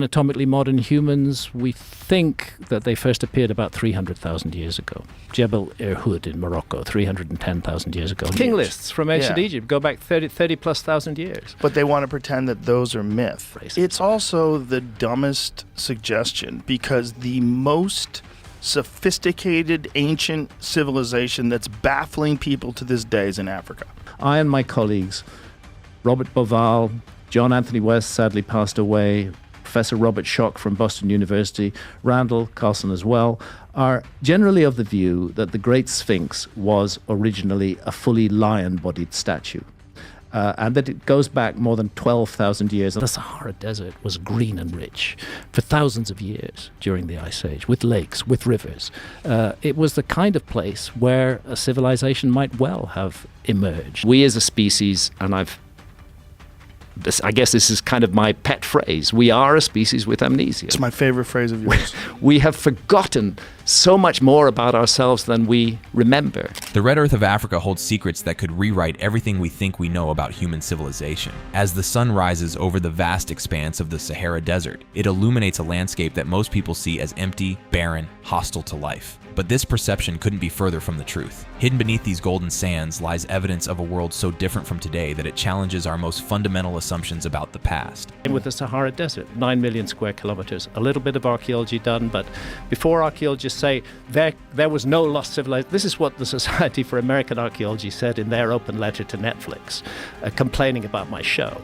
Anatomically modern humans, we think that they first appeared about 300,000 years ago. Jebel Irhoud in Morocco, 310,000 years ago. King lists from ancient Egypt go back 30 plus thousand years. But they want to pretend that those are myth. It's also the dumbest suggestion, because the most sophisticated ancient civilization that's baffling people to this day is in Africa. I and my colleagues, Robert Boval, John Anthony West sadly passed away, Professor Robert Schoch from Boston University, Randall Carlson as well, are generally of the view that the Great Sphinx was originally a fully lion-bodied statue. And that it goes back more than 12,000 years. The Sahara Desert was green and rich for thousands of years during the Ice Age, with lakes, with rivers. It was the kind of place where a civilization might well have emerged. We as a species, and I guess this is kind of my pet phrase, we are a species with amnesia. It's my favorite phrase of yours. We have forgotten so much more about ourselves than we remember. The Red Earth of Africa holds secrets that could rewrite everything we think we know about human civilization. As the sun rises over the vast expanse of the Sahara Desert, it illuminates a landscape that most people see as empty, barren, hostile to life. But this perception couldn't be further from the truth. Hidden beneath these golden sands lies evidence of a world so different from today that it challenges our most fundamental assumptions about the past. With the Sahara Desert, 9 million square kilometers, a little bit of archaeology done, but before archaeologists say there was no lost civilization, this is what the Society for American Archaeology said in their open letter to Netflix, complaining about my show.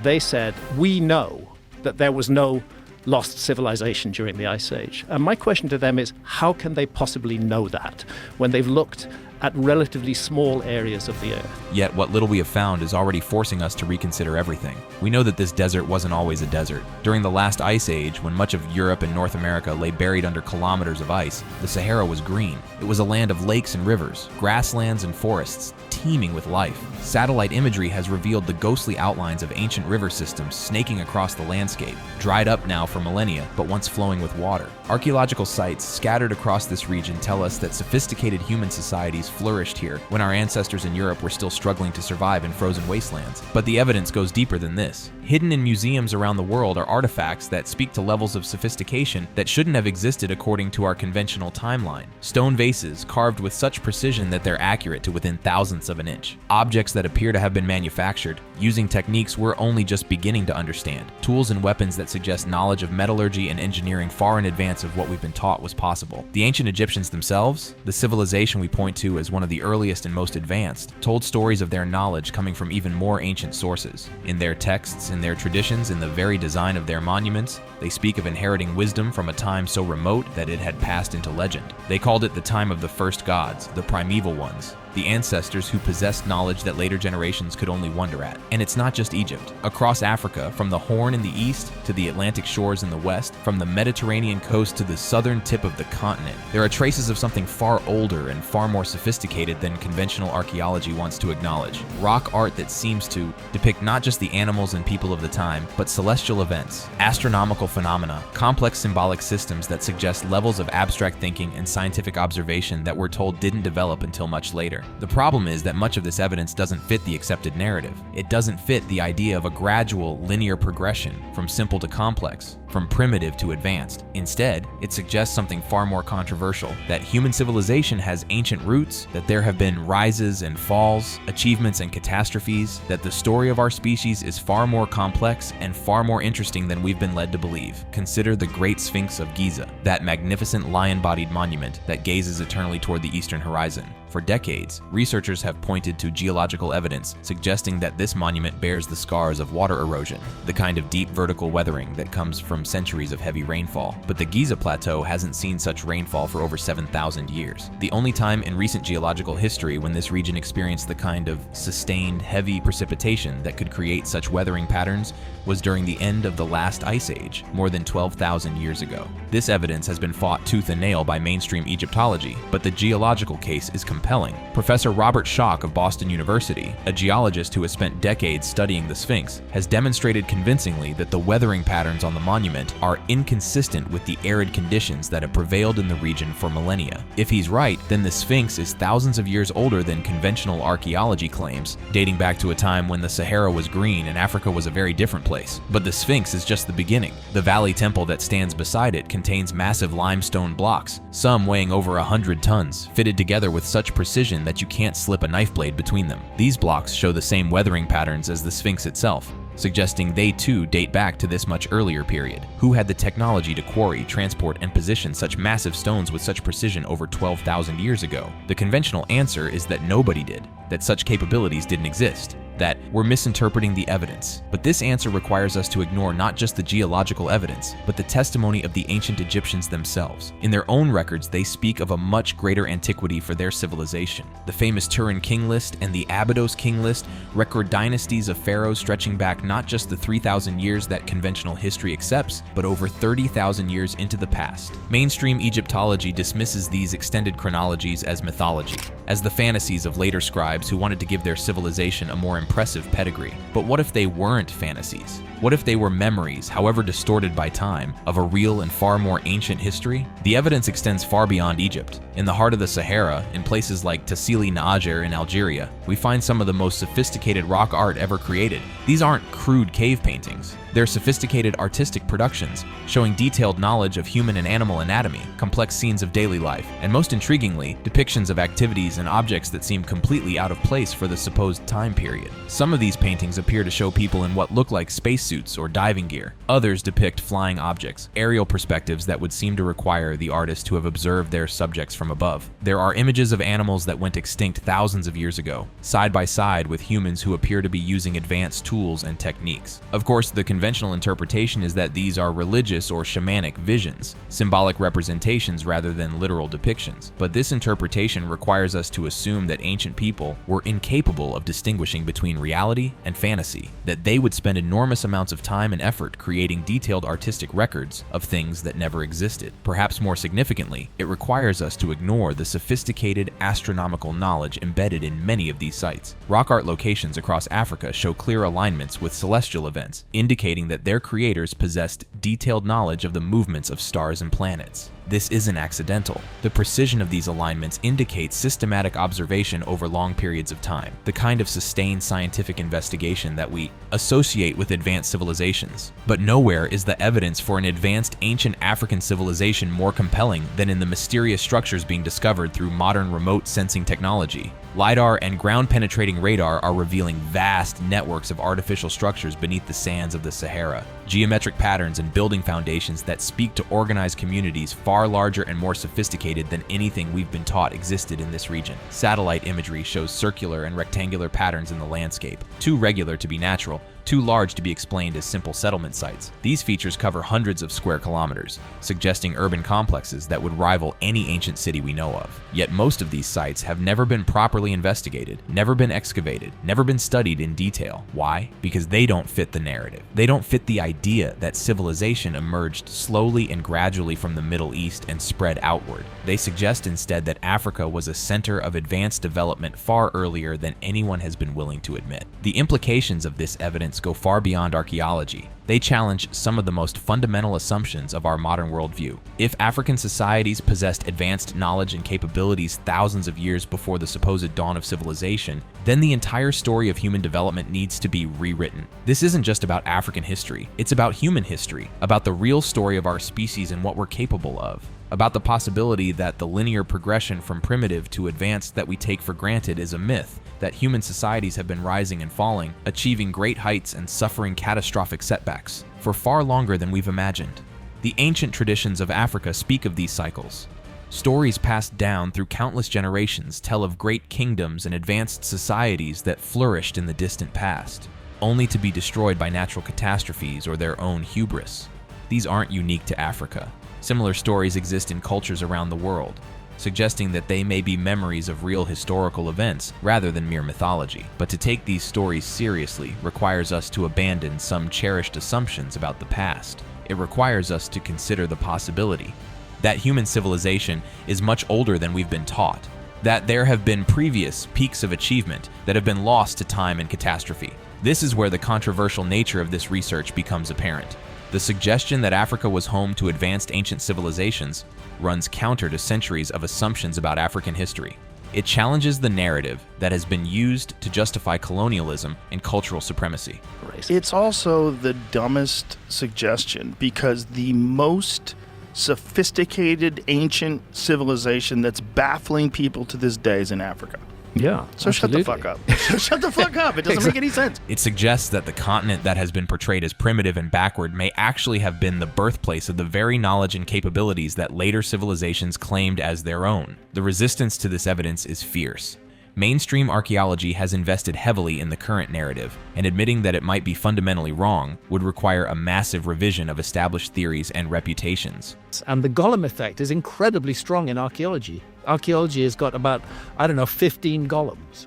They said, we know that there was no lost civilization during the Ice Age. And my question to them is, how can they possibly know that when they've looked at relatively small areas of the Earth? Yet what little we have found is already forcing us to reconsider everything. We know that this desert wasn't always a desert. During the last ice age, when much of Europe and North America lay buried under kilometers of ice, the Sahara was green. It was a land of lakes and rivers, grasslands and forests, teeming with life. Satellite imagery has revealed the ghostly outlines of ancient river systems snaking across the landscape, dried up now for millennia, but once flowing with water. Archaeological sites scattered across this region tell us that sophisticated human societies flourished here when our ancestors in Europe were still struggling to survive in frozen wastelands. But the evidence goes deeper than this. Hidden in museums around the world are artifacts that speak to levels of sophistication that shouldn't have existed according to our conventional timeline. Stone vases carved with such precision that they're accurate to within thousandths of an inch. Objects that appear to have been manufactured using techniques we're only just beginning to understand. Tools and weapons that suggest knowledge of metallurgy and engineering far in advance of what we've been taught was possible. The ancient Egyptians themselves, the civilization we point to as one of the earliest and most advanced, told stories of their knowledge coming from even more ancient sources. In their texts, in their traditions, in the very design of their monuments, they speak of inheriting wisdom from a time so remote that it had passed into legend. They called it the time of the first gods, the primeval ones, the ancestors who possessed knowledge that later generations could only wonder at. And it's not just Egypt. Across Africa, from the Horn in the east to the Atlantic shores in the west, from the Mediterranean coast to the southern tip of the continent, there are traces of something far older and far more sophisticated than conventional archaeology wants to acknowledge. Rock art that seems to depict not just the animals and people of the time, but celestial events, astronomical phenomena, complex symbolic systems that suggest levels of abstract thinking and scientific observation that we're told didn't develop until much later. The problem is that much of this evidence doesn't fit the accepted narrative. It doesn't fit the idea of a gradual, linear progression from simple to complex, from primitive to advanced. Instead, it suggests something far more controversial, that human civilization has ancient roots, that there have been rises and falls, achievements and catastrophes, that the story of our species is far more complex and far more interesting than we've been led to believe. Consider the Great Sphinx of Giza, that magnificent lion-bodied monument that gazes eternally toward the eastern horizon. For decades, researchers have pointed to geological evidence suggesting that this monument bears the scars of water erosion, the kind of deep vertical weathering that comes from centuries of heavy rainfall. But the Giza Plateau hasn't seen such rainfall for over 7,000 years. The only time in recent geological history when this region experienced the kind of sustained, heavy precipitation that could create such weathering patterns was during the end of the last ice age, more than 12,000 years ago. This evidence has been fought tooth and nail by mainstream Egyptology, but the geological case is compelling. Professor Robert Schoch of Boston University, a geologist who has spent decades studying the Sphinx, has demonstrated convincingly that the weathering patterns on the monument monument are inconsistent with the arid conditions that have prevailed in the region for millennia. If he's right, then the Sphinx is thousands of years older than conventional archaeology claims, dating back to a time when the Sahara was green and Africa was a very different place. But the Sphinx is just the beginning. The valley temple that stands beside it contains massive limestone blocks, some weighing over 100 tons, fitted together with such precision that you can't slip a knife blade between them. These blocks show the same weathering patterns as the Sphinx itself, suggesting they too date back to this much earlier period. Who had the technology to quarry, transport, and position such massive stones with such precision over 12,000 years ago? The conventional answer is that nobody did, that such capabilities didn't exist, that we're misinterpreting the evidence. But this answer requires us to ignore not just the geological evidence, but the testimony of the ancient Egyptians themselves. In their own records, they speak of a much greater antiquity for their civilization. The famous Turin King List and the Abydos King List record dynasties of pharaohs stretching back not just the 3,000 years that conventional history accepts, but over 30,000 years into the past. Mainstream Egyptology dismisses these extended chronologies as mythology, as the fantasies of later scribes who wanted to give their civilization a more impressive pedigree. But what if they weren't fantasies? What if they were memories, however distorted by time, of a real and far more ancient history? The evidence extends far beyond Egypt. In the heart of the Sahara, in places like Tassili N'Ajjer in Algeria, we find some of the most sophisticated rock art ever created. These aren't crude cave paintings. They're sophisticated artistic productions, showing detailed knowledge of human and animal anatomy, complex scenes of daily life, and most intriguingly, depictions of activities and objects that seem completely out of place for the supposed time period. Some of these paintings appear to show people in what look like spacesuits or diving gear. Others depict flying objects, aerial perspectives that would seem to require the artist to have observed their subjects from above. There are images of animals that went extinct thousands of years ago, side by side with humans who appear to be using advanced tools and techniques. Of course, the conventional interpretation is that these are religious or shamanic visions, symbolic representations rather than literal depictions. But this interpretation requires us to assume that ancient people were incapable of distinguishing between reality and fantasy, that they would spend enormous amounts of time and effort creating detailed artistic records of things that never existed. Perhaps more significantly, it requires us to ignore the sophisticated astronomical knowledge embedded in many of these sites. Rock art locations across Africa show clear alignments with celestial events, indicating that their creators possessed detailed knowledge of the movements of stars and planets. This isn't accidental. The precision of these alignments indicates systematic observation over long periods of time, the kind of sustained scientific investigation that we associate with advanced civilizations. But nowhere is the evidence for an advanced ancient African civilization more compelling than in the mysterious structures being discovered through modern remote sensing technology. LiDAR and ground-penetrating radar are revealing vast networks of artificial structures beneath the sands of the Sahara, geometric patterns and building foundations that speak to organized communities far larger and more sophisticated than anything we've been taught existed in this region. Satellite imagery shows circular and rectangular patterns in the landscape, too regular to be natural, too large to be explained as simple settlement sites. These features cover hundreds of square kilometers, suggesting urban complexes that would rival any ancient city we know of. Yet most of these sites have never been properly investigated, never been excavated, never been studied in detail. Why? Because they don't fit the narrative. They don't fit the idea that civilization emerged slowly and gradually from the Middle East and spread outward. They suggest instead that Africa was a center of advanced development far earlier than anyone has been willing to admit. The implications of this evidence go far beyond archaeology. They challenge some of the most fundamental assumptions of our modern worldview. If African societies possessed advanced knowledge and capabilities thousands of years before the supposed dawn of civilization, then the entire story of human development needs to be rewritten. This isn't just about African history, it's about human history, about the real story of our species and what we're capable of, about the possibility that the linear progression from primitive to advanced that we take for granted is a myth, that human societies have been rising and falling, achieving great heights and suffering catastrophic setbacks for far longer than we've imagined. The ancient traditions of Africa speak of these cycles. Stories passed down through countless generations tell of great kingdoms and advanced societies that flourished in the distant past, only to be destroyed by natural catastrophes or their own hubris. These aren't unique to Africa. Similar stories exist in cultures around the world, suggesting that they may be memories of real historical events rather than mere mythology. But to take these stories seriously requires us to abandon some cherished assumptions about the past. It requires us to consider the possibility that human civilization is much older than we've been taught, that there have been previous peaks of achievement that have been lost to time and catastrophe. This is where the controversial nature of this research becomes apparent. The suggestion that Africa was home to advanced ancient civilizations runs counter to centuries of assumptions about African history. It challenges the narrative that has been used to justify colonialism and cultural supremacy. It's also the dumbest suggestion because the most sophisticated ancient civilization that's baffling people to this day is in Africa. Yeah. So absolutely. shut the fuck up. Shut the fuck up. It doesn't make any sense. It suggests that the continent that has been portrayed as primitive and backward may actually have been the birthplace of the very knowledge and capabilities that later civilizations claimed as their own. The resistance to this evidence is fierce. Mainstream archaeology has invested heavily in the current narrative, and admitting that it might be fundamentally wrong would require a massive revision of established theories and reputations. And the golem effect is incredibly strong in archaeology. Archaeology has got about, 15 golems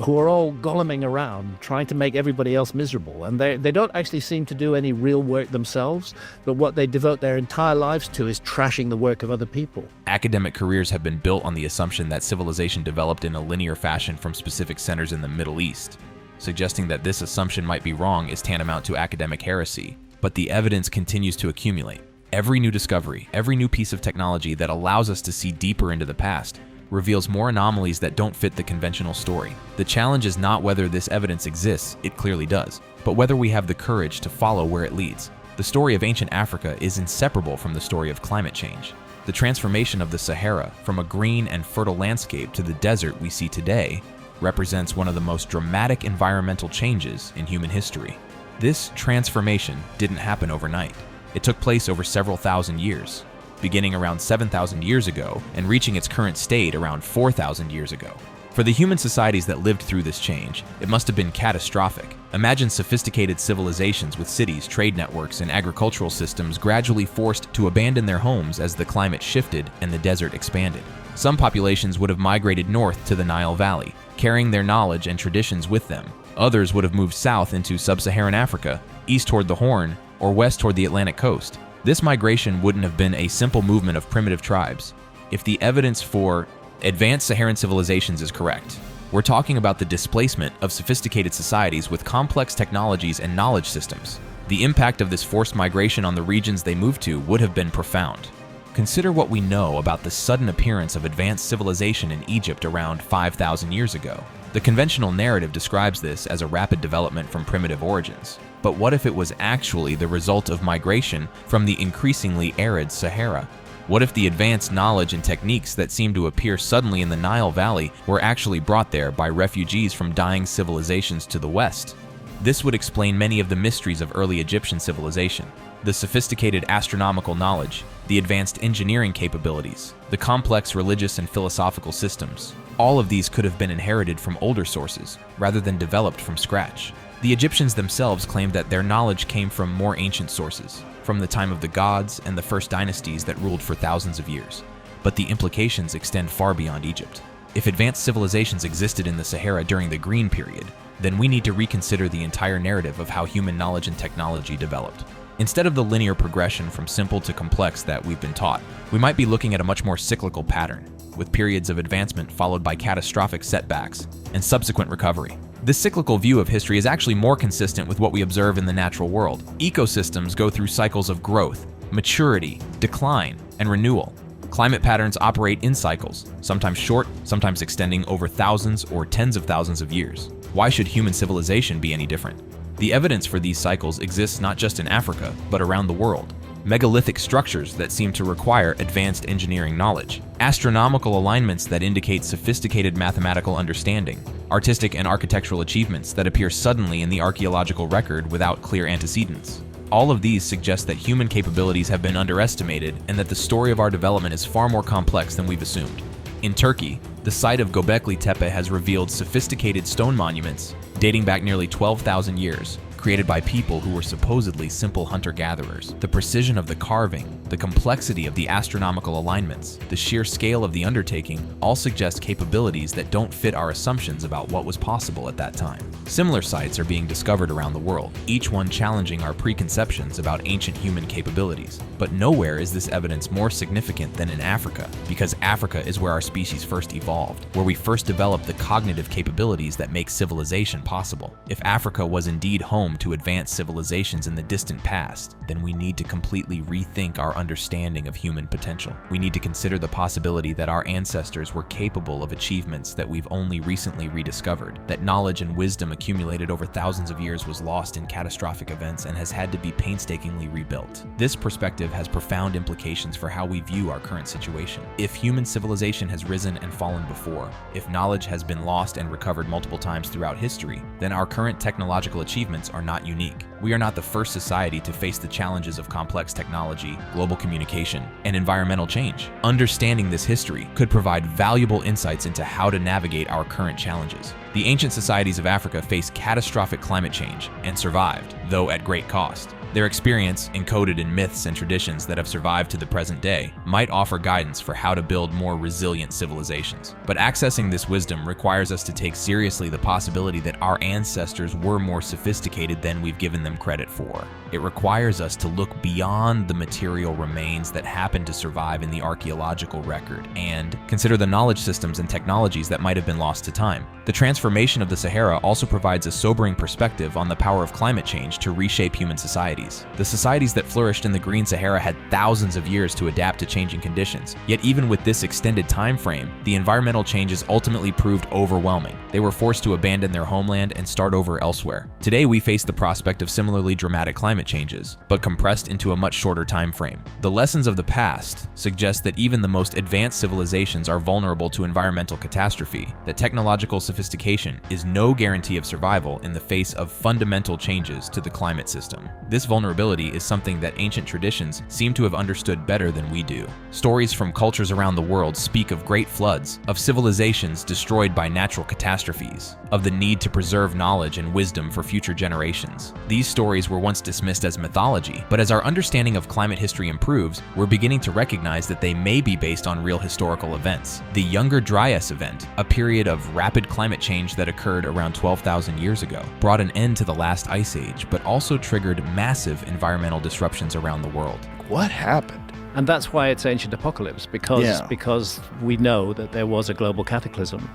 who are all goleming around trying to make everybody else miserable. And they don't actually seem to do any real work themselves, but what they devote their entire lives to is trashing the work of other people. Academic careers have been built on the assumption that civilization developed in a linear fashion from specific centers in the Middle East. Suggesting that this assumption might be wrong is tantamount to academic heresy, but the evidence continues to accumulate. Every new discovery, every new piece of technology that allows us to see deeper into the past, reveals more anomalies that don't fit the conventional story. The challenge is not whether this evidence exists, it clearly does, but whether we have the courage to follow where it leads. The story of ancient Africa is inseparable from the story of climate change. The transformation of the Sahara from a green and fertile landscape to the desert we see today represents one of the most dramatic environmental changes in human history. This transformation didn't happen overnight. It took place over several thousand years, beginning around 7,000 years ago and reaching its current state around 4,000 years ago. For the human societies that lived through this change, it must have been catastrophic. Imagine sophisticated civilizations with cities, trade networks, and agricultural systems gradually forced to abandon their homes as the climate shifted and the desert expanded. Some populations would have migrated north to the Nile Valley, carrying their knowledge and traditions with them. Others would have moved south into sub-Saharan Africa, east toward the Horn, or west toward the Atlantic coast. This migration wouldn't have been a simple movement of primitive tribes. If the evidence for advanced Saharan civilizations is correct, we're talking about the displacement of sophisticated societies with complex technologies and knowledge systems. The impact of this forced migration on the regions they moved to would have been profound. Consider what we know about the sudden appearance of advanced civilization in Egypt around 5,000 years ago. The conventional narrative describes this as a rapid development from primitive origins. But what if it was actually the result of migration from the increasingly arid Sahara? What if the advanced knowledge and techniques that seem to appear suddenly in the Nile Valley were actually brought there by refugees from dying civilizations to the west? This would explain many of the mysteries of early Egyptian civilization. The sophisticated astronomical knowledge, the advanced engineering capabilities, the complex religious and philosophical systems. All of these could have been inherited from older sources, rather than developed from scratch. The Egyptians themselves claimed that their knowledge came from more ancient sources, from the time of the gods and the first dynasties that ruled for thousands of years. But the implications extend far beyond Egypt. If advanced civilizations existed in the Sahara during the Green Period, then we need to reconsider the entire narrative of how human knowledge and technology developed. Instead of the linear progression from simple to complex that we've been taught, we might be looking at a much more cyclical pattern, with periods of advancement followed by catastrophic setbacks and subsequent recovery. This cyclical view of history is actually more consistent with what we observe in the natural world. Ecosystems go through cycles of growth, maturity, decline, and renewal. Climate patterns operate in cycles, sometimes short, sometimes extending over thousands or tens of thousands of years. Why should human civilization be any different? The evidence for these cycles exists not just in Africa, but around the world. Megalithic structures that seem to require advanced engineering knowledge, astronomical alignments that indicate sophisticated mathematical understanding, artistic and architectural achievements that appear suddenly in the archaeological record without clear antecedents. All of these suggest that human capabilities have been underestimated and that the story of our development is far more complex than we've assumed. In Turkey, the site of Göbekli Tepe has revealed sophisticated stone monuments dating back nearly 12,000 years, created by people who were supposedly simple hunter-gatherers. The precision of the carving, the complexity of the astronomical alignments, the sheer scale of the undertaking all suggest capabilities that don't fit our assumptions about what was possible at that time. Similar sites are being discovered around the world, each one challenging our preconceptions about ancient human capabilities. But nowhere is this evidence more significant than in Africa, because Africa is where our species first evolved, where we first developed the cognitive capabilities that make civilization possible. If Africa was indeed home home to advanced civilizations in the distant past, then we need to completely rethink our understanding of human potential. We need to consider the possibility that our ancestors were capable of achievements that we've only recently rediscovered, that knowledge and wisdom accumulated over thousands of years was lost in catastrophic events and has had to be painstakingly rebuilt. This perspective has profound implications for how we view our current situation. If human civilization has risen and fallen before, if knowledge has been lost and recovered multiple times throughout history, then our current technological achievements are not unique. We are not the first society to face the challenges of complex technology, global communication, and environmental change. Understanding this history could provide valuable insights into how to navigate our current challenges. The ancient societies of Africa faced catastrophic climate change and survived, though at great cost. Their experience, encoded in myths and traditions that have survived to the present day, might offer guidance for how to build more resilient civilizations. But accessing this wisdom requires us to take seriously the possibility that our ancestors were more sophisticated than we've given them credit for. It requires us to look beyond the material remains that happen to survive in the archaeological record and consider the knowledge systems and technologies that might have been lost to time. The transformation of the Sahara also provides a sobering perspective on the power of climate change to reshape human societies. The societies that flourished in the Green Sahara had thousands of years to adapt to changing conditions. Yet even with this extended time frame, the environmental changes ultimately proved overwhelming. They were forced to abandon their homeland and start over elsewhere. Today we face the prospect of similarly dramatic climate changes, but compressed into a much shorter time frame. The lessons of the past suggest that even the most advanced civilizations are vulnerable to environmental catastrophe, that technological sophistication is no guarantee of survival in the face of fundamental changes to the climate system. This vulnerability is something that ancient traditions seem to have understood better than we do. Stories from cultures around the world speak of great floods, of civilizations destroyed by natural catastrophes, of the need to preserve knowledge and wisdom for future generations. These stories were once dismissed as mythology, but as our understanding of climate history improves, we're beginning to recognize that they may be based on real historical events. The Younger Dryas event, a period of rapid climate change that occurred around 12,000 years ago, brought an end to the last ice age, but also triggered massive environmental disruptions around the world. What happened? And that's why it's ancient apocalypse, because we know that there was a global cataclysm,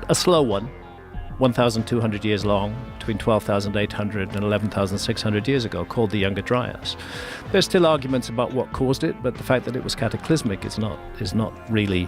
a slow one, 1,200 years long, between 12,800 and 11,600 years ago, called the Younger Dryas. There's still arguments about what caused it, but the fact that it was cataclysmic is not really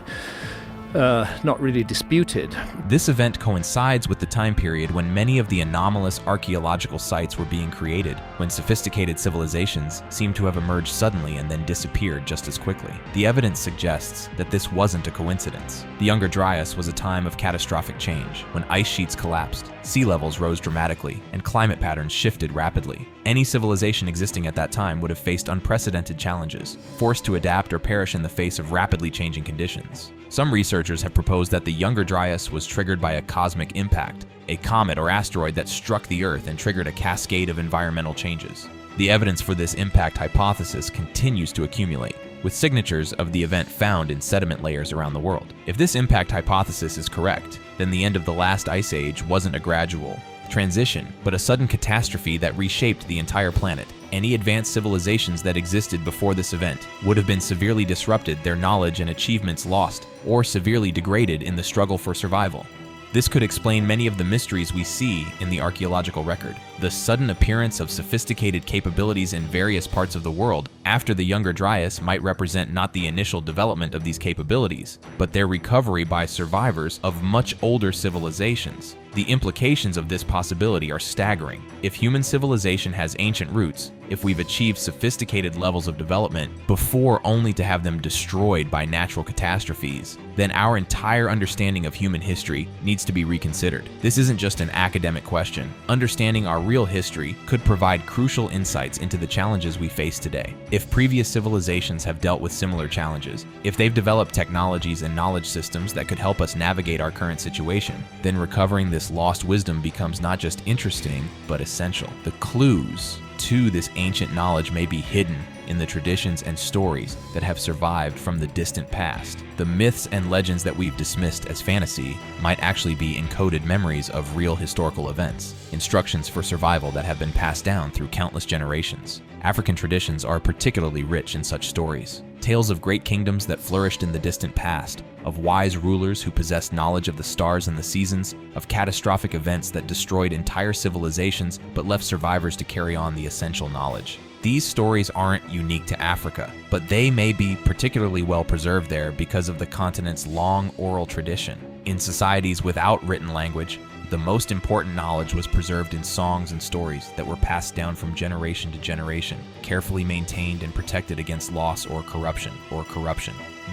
disputed. This event coincides with the time period when many of the anomalous archaeological sites were being created, when sophisticated civilizations seem to have emerged suddenly and then disappeared just as quickly. The evidence suggests that this wasn't a coincidence. The Younger Dryas was a time of catastrophic change, when ice sheets collapsed, sea levels rose dramatically, and climate patterns shifted rapidly. Any civilization existing at that time would have faced unprecedented challenges, forced to adapt or perish in the face of rapidly changing conditions. Some researchers have proposed that the Younger Dryas was triggered by a cosmic impact, a comet or asteroid that struck the Earth and triggered a cascade of environmental changes. The evidence for this impact hypothesis continues to accumulate, with signatures of the event found in sediment layers around the world. If this impact hypothesis is correct, then the end of the last ice age wasn't a gradual transition, but a sudden catastrophe that reshaped the entire planet. Any advanced civilizations that existed before this event would have been severely disrupted, their knowledge and achievements lost, or severely degraded in the struggle for survival. This could explain many of the mysteries we see in the archaeological record. The sudden appearance of sophisticated capabilities in various parts of the world after the Younger Dryas might represent not the initial development of these capabilities, but their recovery by survivors of much older civilizations. The implications of this possibility are staggering. If human civilization has ancient roots, if we've achieved sophisticated levels of development before only to have them destroyed by natural catastrophes, then our entire understanding of human history needs to be reconsidered. This isn't just an academic question. Understanding our real history could provide crucial insights into the challenges we face today. If previous civilizations have dealt with similar challenges, if they've developed technologies and knowledge systems that could help us navigate our current situation, then recovering this lost wisdom becomes not just interesting, but essential. The clues to this ancient knowledge may be hidden in the traditions and stories that have survived from the distant past. The myths and legends that we've dismissed as fantasy might actually be encoded memories of real historical events, instructions for survival that have been passed down through countless generations. African traditions are particularly rich in such stories. Tales of great kingdoms that flourished in the distant past, of wise rulers who possessed knowledge of the stars and the seasons, of catastrophic events that destroyed entire civilizations but left survivors to carry on the essential knowledge. These stories aren't unique to Africa, but they may be particularly well preserved there because of the continent's long oral tradition. In societies without written language, the most important knowledge was preserved in songs and stories that were passed down from generation to generation, carefully maintained and protected against loss or corruption.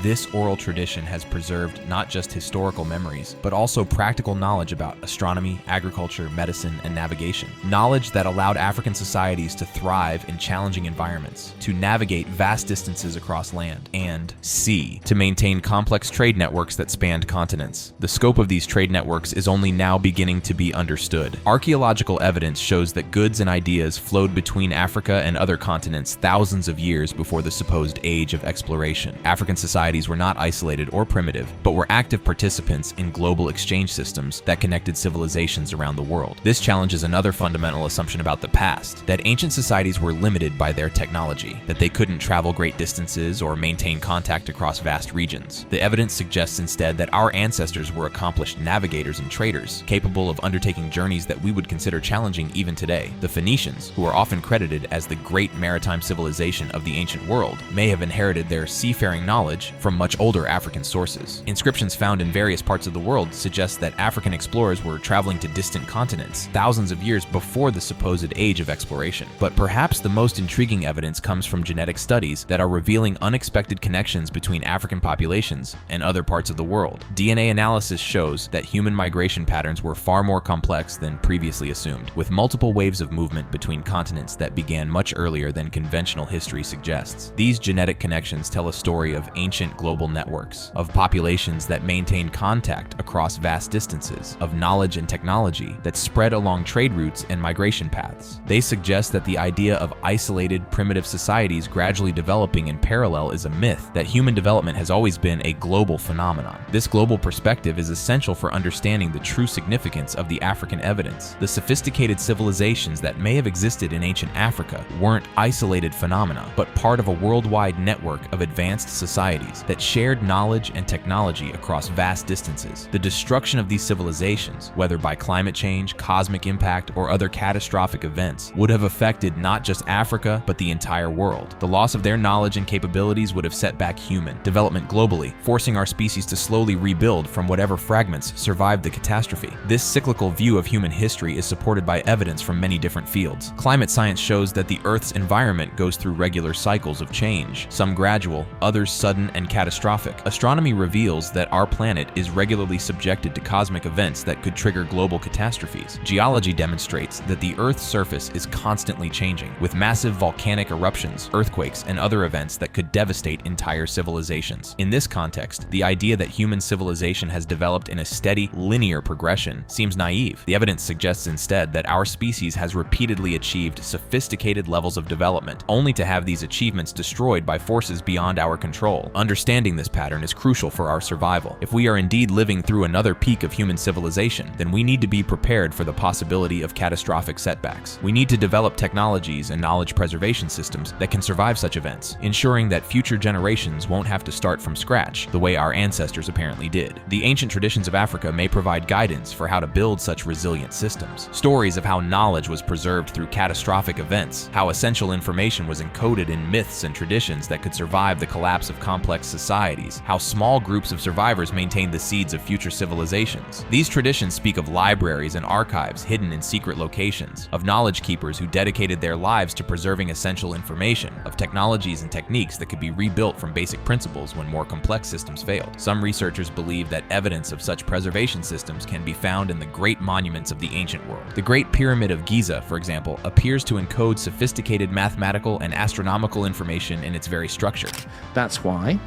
This oral tradition has preserved not just historical memories, but also practical knowledge about astronomy, agriculture, medicine, and navigation. Knowledge that allowed African societies to thrive in challenging environments, to navigate vast distances across land, and sea, to maintain complex trade networks that spanned continents. The scope of these trade networks is only now beginning to be understood. Archaeological evidence shows that goods and ideas flowed between Africa and other continents thousands of years before the supposed age of exploration. African societies were not isolated or primitive, but were active participants in global exchange systems that connected civilizations around the world. This challenges another fundamental assumption about the past, that ancient societies were limited by their technology, that they couldn't travel great distances or maintain contact across vast regions. The evidence suggests instead that our ancestors were accomplished navigators and traders, capable of undertaking journeys that we would consider challenging even today. The Phoenicians, who are often credited as the great maritime civilization of the ancient world, may have inherited their seafaring knowledge from much older African sources. Inscriptions found in various parts of the world suggest that African explorers were traveling to distant continents thousands of years before the supposed age of exploration. But perhaps the most intriguing evidence comes from genetic studies that are revealing unexpected connections between African populations and other parts of the world. DNA analysis shows that human migration patterns were far more complex than previously assumed, with multiple waves of movement between continents that began much earlier than conventional history suggests. These genetic connections tell a story of ancient global networks, of populations that maintained contact across vast distances, of knowledge and technology that spread along trade routes and migration paths. They suggest that the idea of isolated, primitive societies gradually developing in parallel is a myth, that human development has always been a global phenomenon. This global perspective is essential for understanding the true significance of the African evidence. The sophisticated civilizations that may have existed in ancient Africa weren't isolated phenomena, but part of a worldwide network of advanced societies that shared knowledge and technology across vast distances. The destruction of these civilizations, whether by climate change, cosmic impact, or other catastrophic events, would have affected not just Africa, but the entire world. The loss of their knowledge and capabilities would have set back human development globally, forcing our species to slowly rebuild from whatever fragments survived the catastrophe. This cyclical view of human history is supported by evidence from many different fields. Climate science shows that the Earth's environment goes through regular cycles of change, some gradual, others sudden and catastrophic. Astronomy reveals that our planet is regularly subjected to cosmic events that could trigger global catastrophes. Geology demonstrates that the Earth's surface is constantly changing, with massive volcanic eruptions, earthquakes, and other events that could devastate entire civilizations. In this context, the idea that human civilization has developed in a steady, linear progression seems naive. The evidence suggests instead that our species has repeatedly achieved sophisticated levels of development, only to have these achievements destroyed by forces beyond our control. Understanding this pattern is crucial for our survival. If we are indeed living through another peak of human civilization, then we need to be prepared for the possibility of catastrophic setbacks. We need to develop technologies and knowledge preservation systems that can survive such events, ensuring that future generations won't have to start from scratch the way our ancestors apparently did. The ancient traditions of Africa may provide guidance for how to build such resilient systems. Stories of how knowledge was preserved through catastrophic events, how essential information was encoded in myths and traditions that could survive the collapse of complex societies, how small groups of survivors maintained the seeds of future civilizations. These traditions speak of libraries and archives hidden in secret locations, of knowledge keepers who dedicated their lives to preserving essential information, of technologies and techniques that could be rebuilt from basic principles when more complex systems failed. Some researchers believe that evidence of such preservation systems can be found in the great monuments of the ancient world. The Great Pyramid of Giza, for example, appears to encode sophisticated mathematical and astronomical information in its very structure. That's why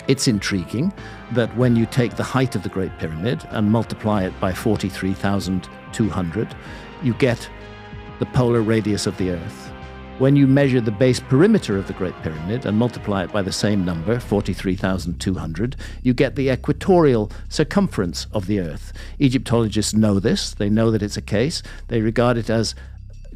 it's intriguing that when you take the height of the Great Pyramid and multiply it by 43,200, you get the polar radius of the Earth. When you measure the base perimeter of the Great Pyramid and multiply it by the same number, 43,200, you get the equatorial circumference of the Earth. Egyptologists know this. They know that it's a case. They regard it as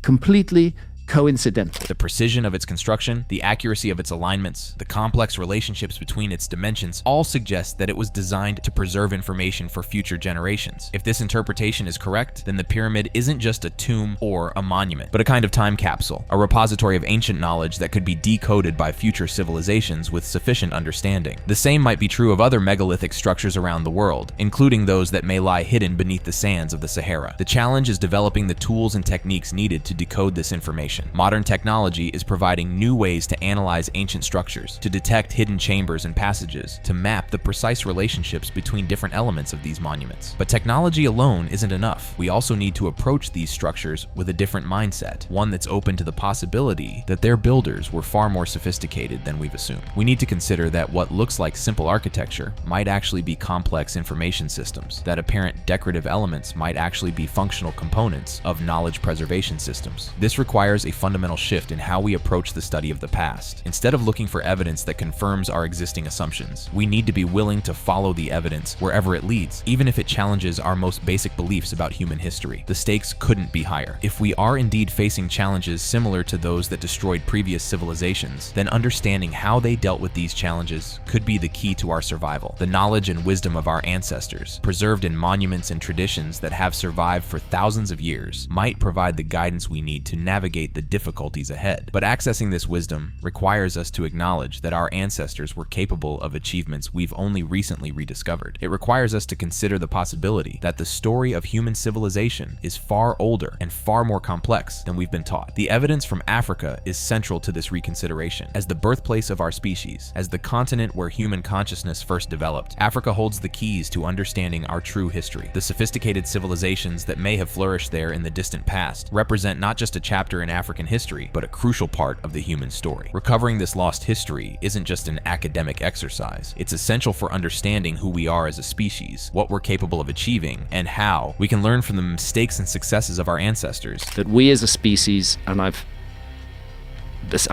completely coincidental. The precision of its construction, the accuracy of its alignments, the complex relationships between its dimensions all suggest that it was designed to preserve information for future generations. If this interpretation is correct, then the pyramid isn't just a tomb or a monument, but a kind of time capsule, a repository of ancient knowledge that could be decoded by future civilizations with sufficient understanding. The same might be true of other megalithic structures around the world, including those that may lie hidden beneath the sands of the Sahara. The challenge is developing the tools and techniques needed to decode this information. Modern technology is providing new ways to analyze ancient structures, to detect hidden chambers and passages, to map the precise relationships between different elements of these monuments. But technology alone isn't enough. We also need to approach these structures with a different mindset, one that's open to the possibility that their builders were far more sophisticated than we've assumed. We need to consider that what looks like simple architecture might actually be complex information systems, that apparent decorative elements might actually be functional components of knowledge preservation systems. This requires a fundamental shift in how we approach the study of the past. Instead of looking for evidence that confirms our existing assumptions, we need to be willing to follow the evidence wherever it leads, even if it challenges our most basic beliefs about human history. The stakes couldn't be higher. If we are indeed facing challenges similar to those that destroyed previous civilizations, then understanding how they dealt with these challenges could be the key to our survival. The knowledge and wisdom of our ancestors, preserved in monuments and traditions that have survived for thousands of years, might provide the guidance we need to navigate the difficulties ahead. But accessing this wisdom requires us to acknowledge that our ancestors were capable of achievements we've only recently rediscovered. It requires us to consider the possibility that the story of human civilization is far older and far more complex than we've been taught. The evidence from Africa is central to this reconsideration. As the birthplace of our species, as the continent where human consciousness first developed, Africa holds the keys to understanding our true history. The sophisticated civilizations that may have flourished there in the distant past represent not just a chapter in African history, but a crucial part of the human story. Recovering this lost history isn't just an academic exercise. It's essential for understanding who we are as a species, what we're capable of achieving, and how we can learn from the mistakes and successes of our ancestors. That we as a species, and I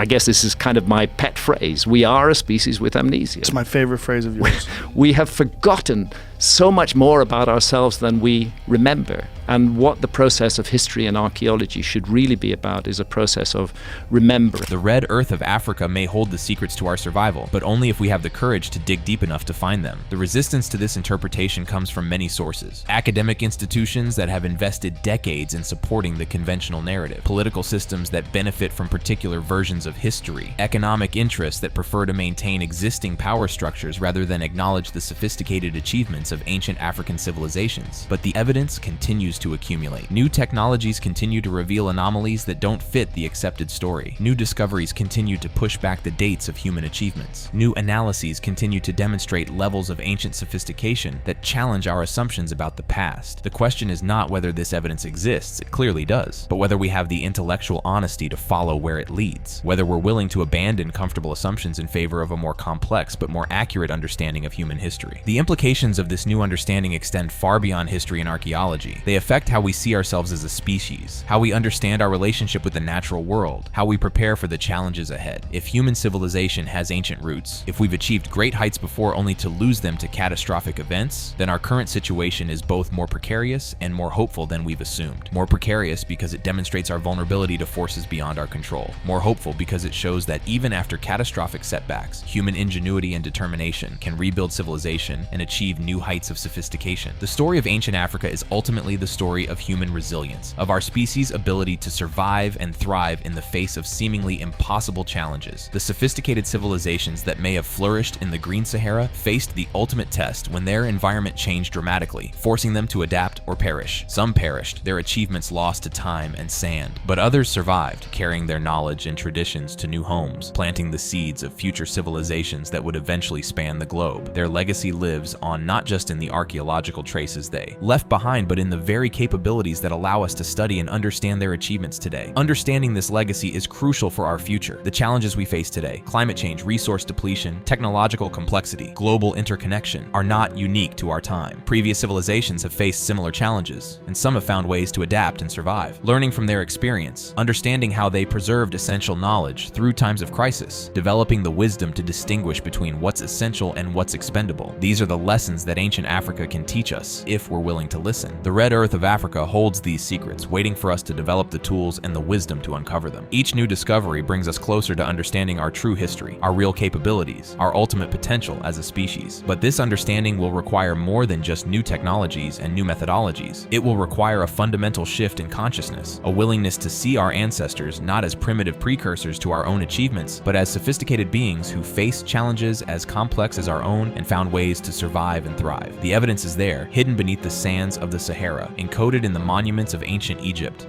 guess this is kind of my pet phrase, we are a species with amnesia. It's my favorite phrase of yours. We have forgotten so much more about ourselves than we remember. And what the process of history and archaeology should really be about is a process of remembering. The red earth of Africa may hold the secrets to our survival, but only if we have the courage to dig deep enough to find them. The resistance to this interpretation comes from many sources. Academic institutions that have invested decades in supporting the conventional narrative, political systems that benefit from particular versions of history, economic interests that prefer to maintain existing power structures rather than acknowledge the sophisticated achievements of ancient African civilizations. But the evidence continues to accumulate. New technologies continue to reveal anomalies that don't fit the accepted story. New discoveries continue to push back the dates of human achievements. New analyses continue to demonstrate levels of ancient sophistication that challenge our assumptions about the past. The question is not whether this evidence exists, it clearly does, but whether we have the intellectual honesty to follow where it leads, whether we're willing to abandon comfortable assumptions in favor of a more complex but more accurate understanding of human history. The implications of this new understanding extend far beyond history and archaeology. They affect how we see ourselves as a species, how we understand our relationship with the natural world, how we prepare for the challenges ahead. If human civilization has ancient roots, if we've achieved great heights before only to lose them to catastrophic events, then our current situation is both more precarious and more hopeful than we've assumed. More precarious because it demonstrates our vulnerability to forces beyond our control. More hopeful because it shows that even after catastrophic setbacks, human ingenuity and determination can rebuild civilization and achieve new heights of sophistication. The story of ancient Africa is ultimately the story of human resilience, of our species' ability to survive and thrive in the face of seemingly impossible challenges. The sophisticated civilizations that may have flourished in the Green Sahara faced the ultimate test when their environment changed dramatically, forcing them to adapt or perish. Some perished, their achievements lost to time and sand, but others survived, carrying their knowledge and traditions to new homes, planting the seeds of future civilizations that would eventually span the globe. Their legacy lives on not just in the archaeological traces they left behind, but in the very capabilities that allow us to study and understand their achievements today. Understanding this legacy is crucial for our future. The challenges we face today, climate change, resource depletion, technological complexity, global interconnection, are not unique to our time. Previous civilizations have faced similar challenges, and some have found ways to adapt and survive. Learning from their experience, understanding how they preserved essential essential knowledge through times of crisis, developing the wisdom to distinguish between what's essential and what's expendable. These are the lessons that ancient Africa can teach us if we're willing to listen. The red earth of Africa holds these secrets, waiting for us to develop the tools and the wisdom to uncover them. Each new discovery brings us closer to understanding our true history, our real capabilities, our ultimate potential as a species. But this understanding will require more than just new technologies and new methodologies. It will require a fundamental shift in consciousness, a willingness to see our ancestors not as primitive precursors to our own achievements, but as sophisticated beings who faced challenges as complex as our own and found ways to survive and thrive. The evidence is there, hidden beneath the sands of the Sahara, encoded in the monuments of ancient Egypt,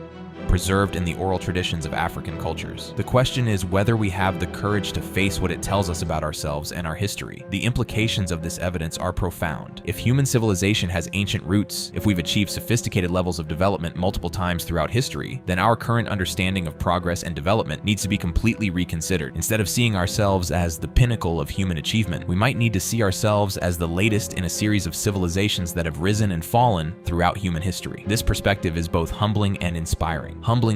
preserved in the oral traditions of African cultures. The question is whether we have the courage to face what it tells us about ourselves and our history. The implications of this evidence are profound. If human civilization has ancient roots, if we've achieved sophisticated levels of development multiple times throughout history, then our current understanding of progress and development needs to be completely reconsidered. Instead of seeing ourselves as the pinnacle of human achievement, we might need to see ourselves as the latest in a series of civilizations that have risen and fallen throughout human history. This perspective is both humbling and inspiring. Humbling